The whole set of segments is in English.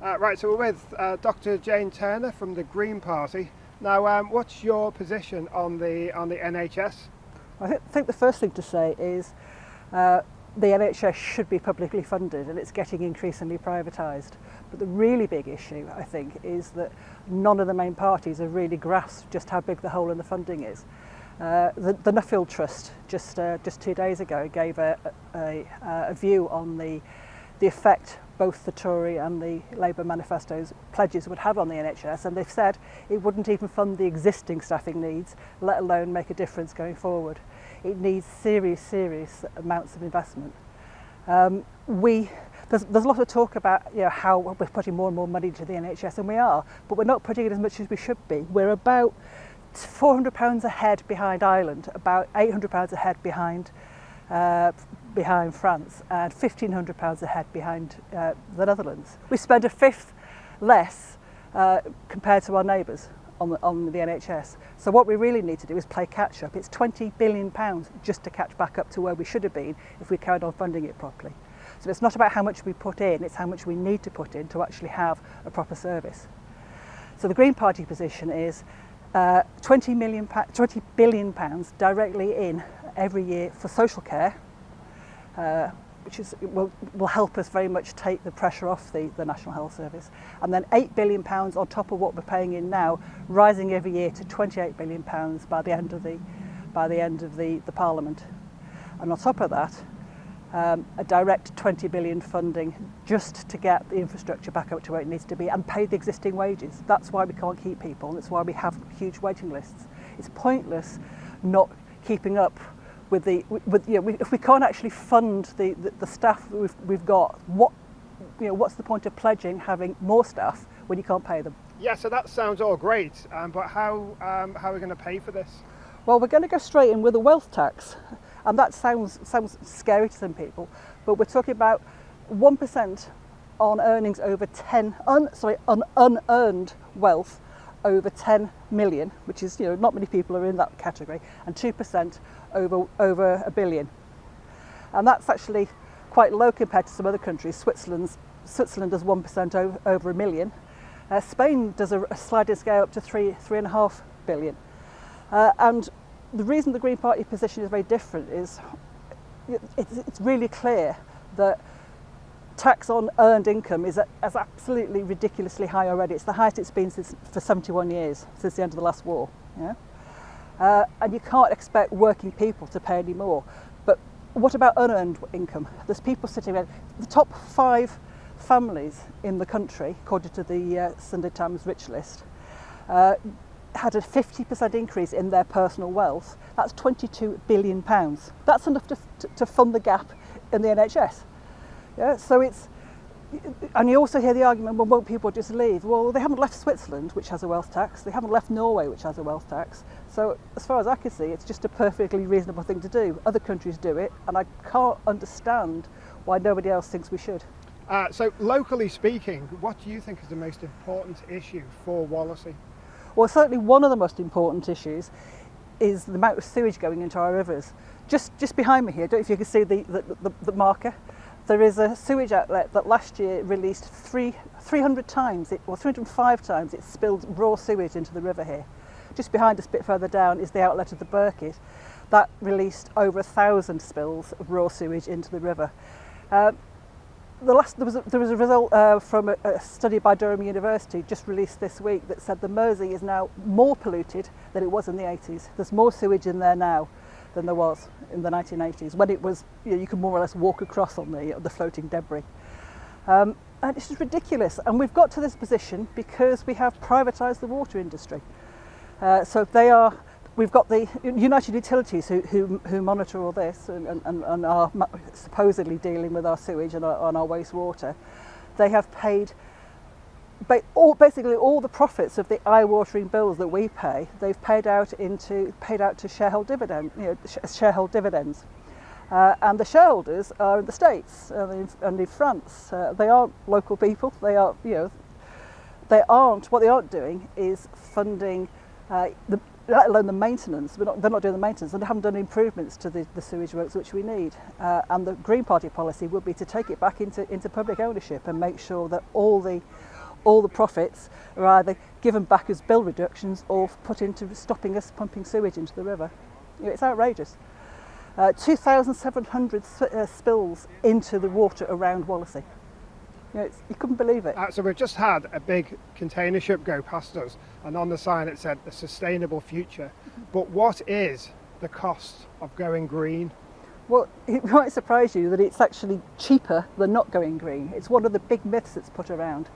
Right, so we're with Dr. Jane Turner from the Green Party. Now, what's your position on the NHS? I think the first thing to say is the NHS should be publicly funded, and it's getting increasingly privatised. But the really big issue, I think, is that none of the main parties have really grasped just how big the hole in the funding is. The Nuffield Trust just 2 days ago gave a view on the effect both the Tory and the Labour manifesto's pledges would have on the NHS, and they've said it wouldn't even fund the existing staffing needs, let alone make a difference going forward. It needs serious amounts of investment. There's a lot of talk about how we're putting more and more money into the NHS, and we are, but we're not putting it as much as we should be. We're about £400 ahead behind Ireland, about £800 ahead behind France, and £1,500 ahead behind the Netherlands. We spend a fifth less compared to our neighbours on the NHS. So what we really need to do is play catch up. It's £20 billion just to catch back up to where we should have been if we carried on funding it properly. So it's not about how much we put in, it's how much we need to put in to actually have a proper service. So the Green Party position is £20 billion directly in every year for social care, which will help us very much take the pressure off the National Health Service, and then £8 billion on top of what we're paying in now, rising every year to £28 billion by the end of the Parliament. And on top of that, a direct 20 billion funding just to get the infrastructure back up to where it needs to be and pay the existing wages. That's why we can't keep people, and that's why we have huge waiting lists. It's pointless not keeping up with if we can't actually fund the staff that we've got. What's the point of pledging having more staff when you can't pay them? Yeah, so that sounds all great, but how are we going to pay for this? Well, we're going to go straight in with a wealth tax, and that sounds scary to some people, but we're talking about 1% on earnings over unearned wealth over 10 million, which is, not many people are in that category, and 2% over a billion. And that's actually quite low compared to some other countries. Switzerland does 1% over a million. Spain does a sliding scale up to 3.5 billion. And the reason the Green Party position is very different is it's really clear that tax on earned income is absolutely ridiculously high already. It's the highest it's been for 71 years, since the end of the last war. And you can't expect working people to pay any more. But what about unearned income? There's people sitting there. The top 5 families in the country, according to the Sunday Times Rich List, had a 50% increase in their personal wealth. That's £22 billion. That's enough to fund the gap in the NHS. So and you also hear the argument, well, won't people just leave? Well, they haven't left Switzerland, which has a wealth tax. They haven't left Norway, which has a wealth tax. So as far as I can see, it's just a perfectly reasonable thing to do. Other countries do it, and I can't understand why nobody else thinks we should. So locally speaking, what do you think is the most important issue for Wallasey? Well, certainly one of the most important issues is the amount of sewage going into our rivers. Just behind me here, I don't know if you can see the marker. There is a sewage outlet that last year released 305 times it spilled raw sewage into the river here. Just behind us, a bit further down, is the outlet of the Birket. That released over 1,000 spills of raw sewage into the river. There was a result from a study by Durham University just released this week that said the Mersey is now more polluted than it was in the 80s. There's more sewage in there now than there was in the 1980s, when it was, you could more or less walk across on the floating debris. And it's just ridiculous. And we've got to this position because we have privatised the water industry. We've got the United Utilities who monitor all this and are supposedly dealing with our sewage and our wastewater. They have paid basically all the profits of the eye-watering bills that we pay. They've paid out to shareholder dividends, and the shareholders are in the States and in France. They aren't local people. They are, what they aren't doing is funding let alone the maintenance. They're not doing the maintenance, and they haven't done improvements to the sewage works which we need. And the Green Party policy would be to take it back into public ownership and make sure that all the profits are either given back as bill reductions or put into stopping us pumping sewage into the river. It's outrageous. 2,700 spills into the water around Wallasey. You couldn't believe it. So we've just had a big container ship go past us, and on the sign it said a sustainable future. But what is the cost of going green? Well, it might surprise you that it's actually cheaper than not going green. It's one of the big myths that's put around.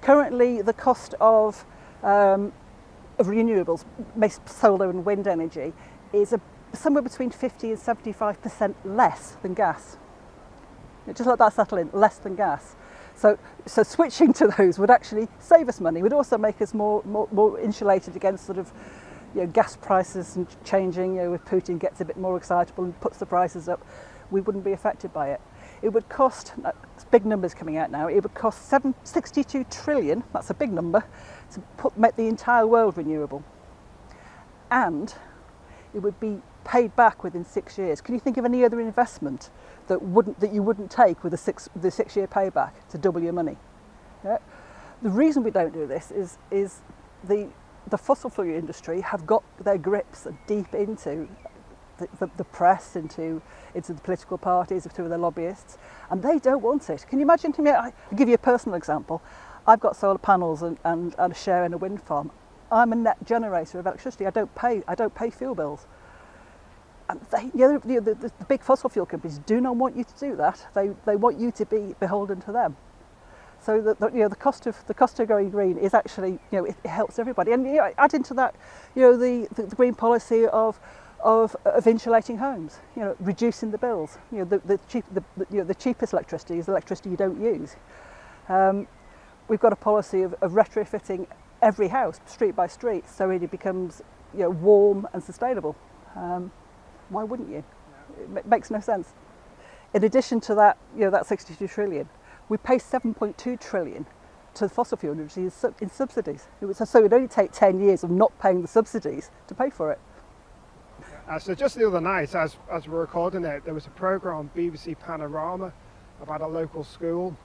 Currently, the cost of renewables, solar and wind energy, is somewhere between 50 and 75% less than gas. Just let that settle in, less than gas. So switching to those would actually save us money. It would also make us more insulated against sort of gas prices and changing. If Putin gets a bit more excitable and puts the prices up, we wouldn't be affected by it. It would cost, big numbers coming out now, it would cost 62 trillion, that's a big number, to make the entire world renewable. And it would be paid back within 6 years. Can you think of any other investment that you wouldn't take with the 6 year payback to double your money? Yeah? The reason we don't do this is the fossil fuel industry have got their grips deep into the press, into the political parties, into the lobbyists, and they don't want it. Can you imagine? I'll give you a personal example. I've got solar panels and a share in a wind farm. I'm a net generator of electricity. I don't pay fuel bills. And the big fossil fuel companies do not want you to do that. They want you to be beholden to them. So the cost of going green is actually it helps everybody. And add into that the green policy of insulating homes, reducing the bills. The cheapest electricity is electricity you don't use. We've got a policy of retrofitting every house street by street so it becomes warm and sustainable. Why wouldn't you? It makes no sense. In addition to that, that 62 trillion, we pay 7.2 trillion to the fossil fuel industry in subsidies. So it would only take 10 years of not paying the subsidies to pay for it. So just the other night, as we're recording it, there was a programme on BBC Panorama about a local school.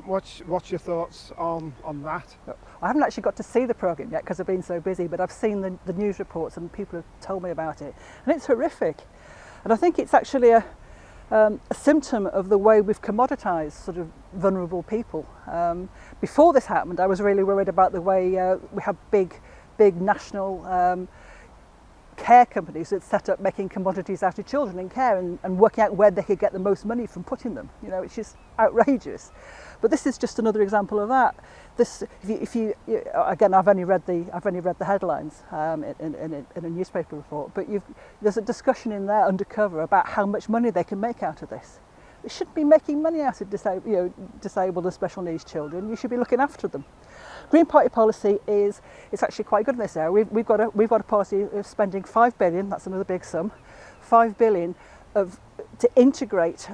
What's your thoughts on that? I haven't actually got to see the programme yet because I've been so busy, but I've seen the news reports and people have told me about it, and it's horrific. And I think it's actually a symptom of the way we've commoditised sort of vulnerable people. Before this happened, I was really worried about the way we have big national care companies that set up making commodities out of children in care and working out where they could get the most money from putting them. It's just outrageous. But this is just another example of that. If you again, I've only read the headlines in a newspaper report, but there's a discussion in there undercover about how much money they can make out of this. They shouldn't be making money out of disabled and special needs children. You should be looking after them. Green Party policy is actually quite good in this area. We've got a policy of spending 5 billion. That's another big sum. 5 billion to integrate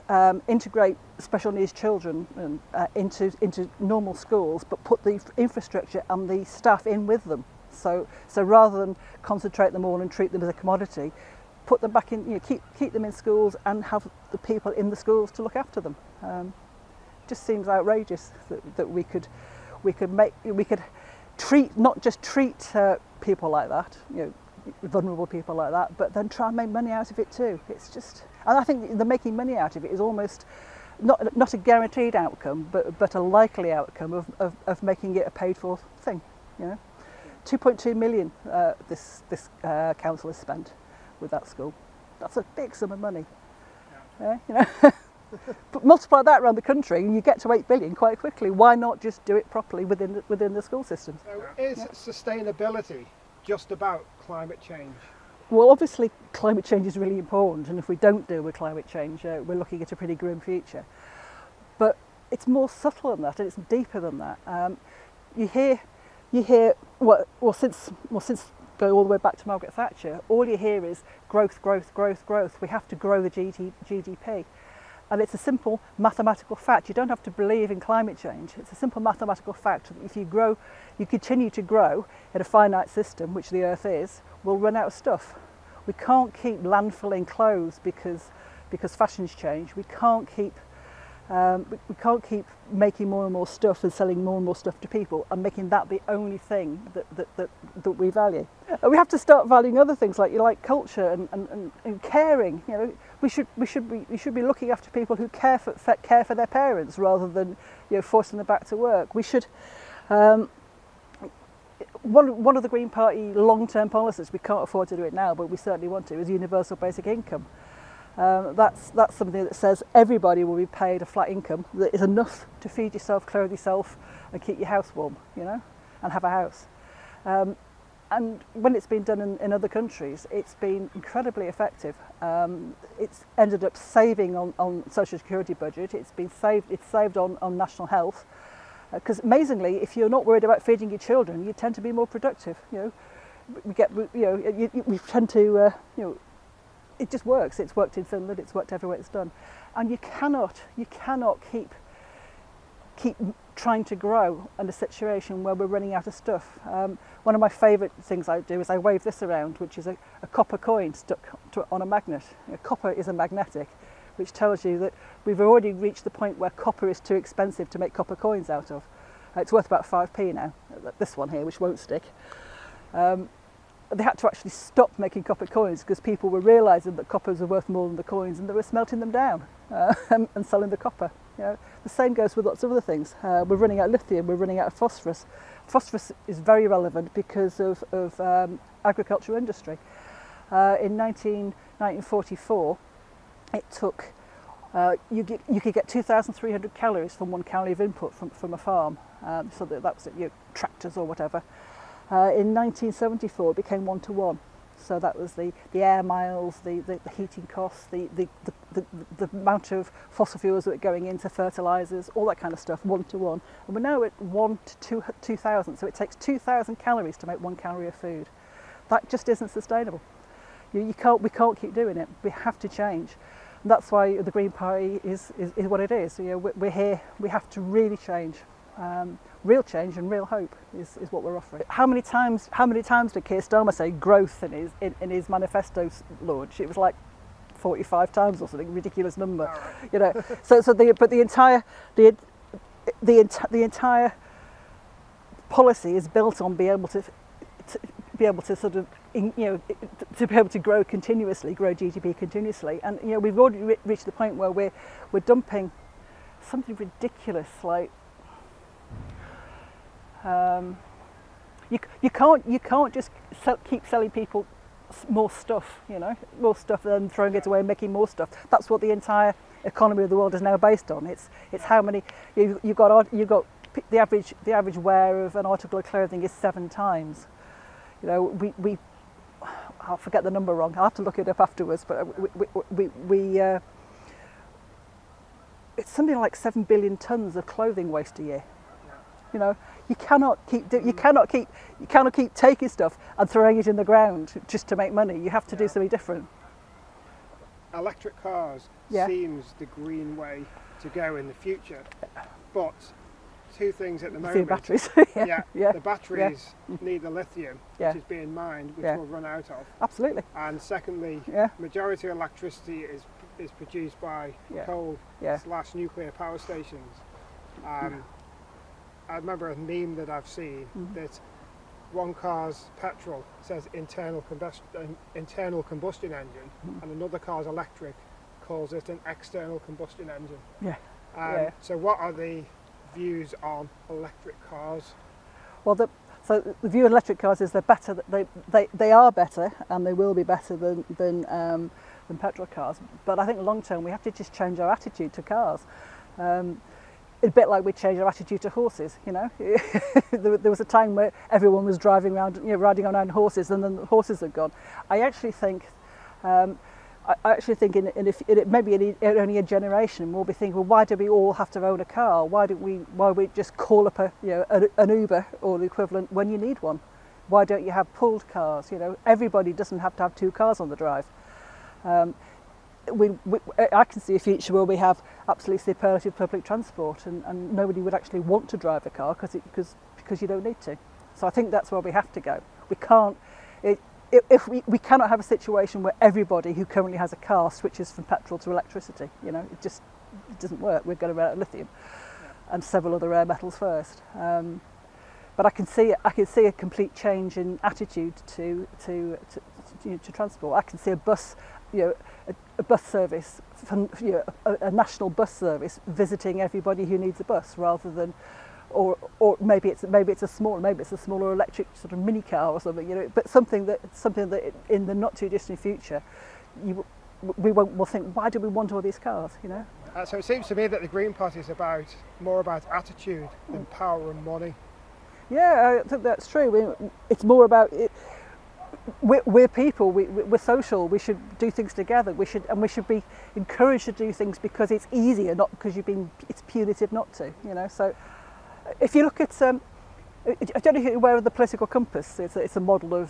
special needs children into normal schools, but put the infrastructure and the staff in with them. So rather than concentrate them all and treat them as a commodity, put them back in. Keep them in schools and have the people in the schools to look after them. Just seems outrageous that we could not just treat people like that, vulnerable people like that, but then try and make money out of it too. It's just, and I think the making money out of it is almost not a guaranteed outcome, but a likely outcome of making it a paid for thing. 2.2 million this council has spent with that school. That's a big sum of money. But multiply that around the country and you get to 8 billion quite quickly. Why not just do it properly within the school systems? So is sustainability just about climate change? Well, obviously climate change is really important, and if we don't deal with climate change, we're looking at a pretty grim future. But it's more subtle than that, and it's deeper than that. You hear since go all the way back to Margaret Thatcher, all you hear is growth. We have to grow the GDP. And it's a simple mathematical fact. You don't have to believe in climate change. It's a simple mathematical fact that if you continue to grow in a finite system, which the Earth is, we'll run out of stuff. We can't keep landfilling clothes because fashions change. We can't keep making more and more stuff and selling more and more stuff to people and making that the only thing that we value. And we have to start valuing other things like culture and caring. You know, we should be looking after people who care for their parents rather than, you know, forcing them back to work. We should. One of the Green Party long-term policies, we can't afford to do it now, but we certainly want to, is universal basic income. That's something that says everybody will be paid a flat income that is enough to feed yourself, clothe yourself, and keep your house warm, you know, and have a house. And when it's been done in other countries, it's been incredibly effective. It's ended up saving on social security budget. It's saved on national health. Because amazingly, if you're not worried about feeding your children, you tend to be more productive. You know, we tend to, it just works. It's worked in Finland. It's worked everywhere it's done, and you cannot keep trying to grow in a situation where we're running out of stuff. One of my favourite things I do is I wave this around, which is a copper coin stuck on a magnet. You know, copper is a magnetic, which tells you that we've already reached the point where copper is too expensive to make copper coins out of. It's worth about 5p now, this one here, which won't stick. They had to actually stop making copper coins because people were realising that coppers are worth more than the coins, and they were smelting them down and selling the copper. You know, the same goes with lots of other things. We're running out of lithium, we're running out of phosphorus. Phosphorus is very relevant because of agricultural industry. In 1944, it took, you could get 2,300 calories from 1 calorie of input from a farm, so that was it, tractors or whatever. In 1974, it became 1-to-1. So that was the air miles, the heating costs, the amount of fossil fuels that were going into fertilisers, all that kind of stuff, 1-to-1. And we're now at 1 to 2,000. So it takes 2,000 calories to make 1 calorie of food. That just isn't sustainable. We can't keep doing it. We have to change. And that's why the Green Party is what it is. You know, we're here. We have to really change. Real change and real hope is what we're offering. How many times did Keir Starmer say growth in his manifesto launch? It was like 45 times or something, ridiculous number. Right. You know, but the entire policy is built on being able to sort of, you know, to be able to grow continuously, grow GDP continuously. And you know, we've already reached the point where we're dumping something ridiculous like. You can't just keep selling people more stuff, you know, more stuff and then throwing it away and making more stuff. That's what the entire economy of the world is now based on. It's how many you've got the average wear of an article of clothing is 7 times. You know, I'll forget the number wrong. I'll have to look it up afterwards. But it's something like 7 billion tons of clothing waste a year. You know, you cannot keep taking stuff and throwing it in the ground just to make money. You have to do something different. Electric cars seems the green way to go in the future, but 2 things at the moment. The batteries. The batteries need the lithium, which is being mined, which we'll run out of. Absolutely. And secondly, majority of electricity is produced by coal / nuclear power stations. I remember a meme that I've seen that one car's petrol says internal combustion engine, and another car's electric calls it an external combustion engine. So what are the views on electric cars? Well, the view on electric cars is they're better. They are better, and they will be better than petrol cars. But I think long term we have to just change our attitude to cars. A bit like we changed our attitude to horses, you know. There was a time where everyone was driving around, you know, riding on horses, and then the horses are gone. I actually think in maybe only a generation we'll be thinking, well, why do we all have to own a car? Why we just call up an Uber or the equivalent when you need one? Why don't you have pooled cars? You know, everybody doesn't have to have 2 cars on the drive. I can see a future where we have absolutely superlative public transport, and nobody would actually want to drive a car because you don't need to. So I think that's where we have to go. We can't. If we cannot have a situation where everybody who currently has a car switches from petrol to electricity. You know, it doesn't work. We're going to run out of lithium and several other rare metals first. But I can see a complete change in attitude to transport. I can see a bus, a bus service, a national bus service visiting everybody who needs a bus, rather than, or maybe it's a smaller electric sort of mini car or something, but something that in the not too distant future, we'll think, why do we want all these cars, So it seems to me that the Green Party is more about attitude than power and money. Yeah, I think that's true. It's more about it. We're people. We're social. We should do things together. We should be encouraged to do things because it's easier, not because it's punitive not to. So if you look at, I don't know if you're aware of the political compass. It's a model that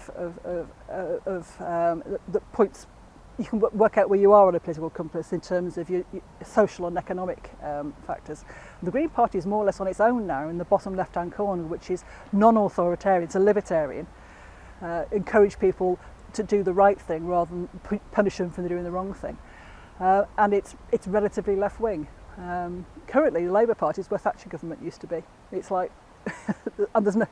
points. You can work out where you are on a political compass in terms of your social and economic factors. The Green Party is more or less on its own now in the bottom left-hand corner, which is non-authoritarian, it's a libertarian. Encourage people to do the right thing rather than punish them for doing the wrong thing. And it's relatively left-wing. Currently, the Labour Party is where Thatcher government used to be. It's like, and there's no,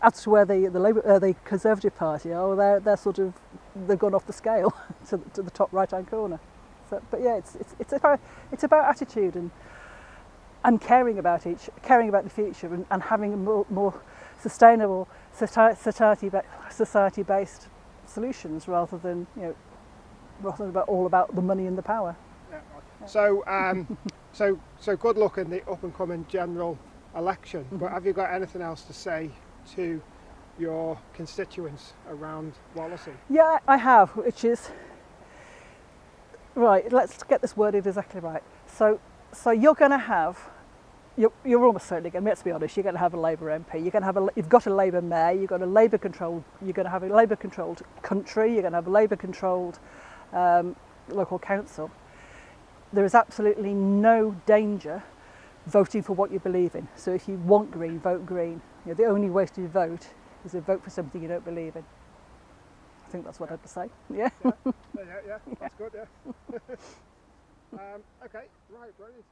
as to where the Conservative Party are, they've gone off the scale to the top right-hand corner. So, but yeah, it's about attitude and caring about the future and having a more sustainable society-based solutions rather than all about the money and the power. Yeah. So good luck in the up-and-coming general election. Mm-hmm. But have you got anything else to say to your constituents around Wallasey? Yeah, I have, which is right. Let's get this worded exactly right. So you're going to have. You're almost certainly going. Let's be honest. You're going to have a Labour MP. You've got a Labour mayor. You've got a Labour controlled. You're going to have a Labour controlled country. You're going to have a Labour controlled local council. There is absolutely no danger voting for what you believe in. So if you want green, vote green. The only way to vote is to vote for something you don't believe in. I think that's what I had to say. Yeah. Yeah. That's good. Yeah. Okay. Right. Brilliant.